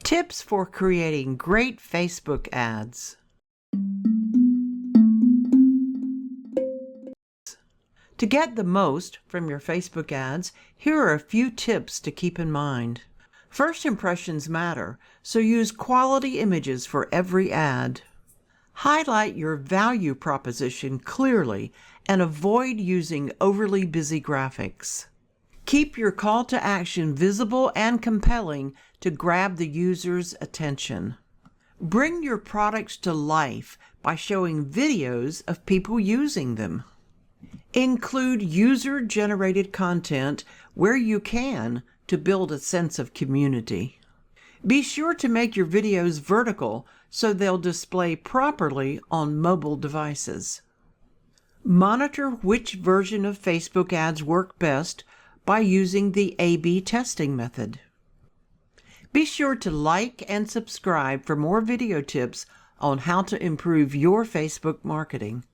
Tips for creating great Facebook ads. To get the most from your Facebook ads, here are a few tips to keep in mind. First impressions matter, so use quality images for every ad. Highlight your value proposition clearly and avoid using overly busy graphics. Keep your call to action visible and compelling to grab the user's attention. Bring your products to life by showing videos of people using them. Include user-generated content where you can to build a sense of community. Be sure to make your videos vertical so they'll display properly on mobile devices. Monitor which version of Facebook ads work best by using the A/B testing method. Be sure to like and subscribe for more video tips on how to improve your Facebook marketing.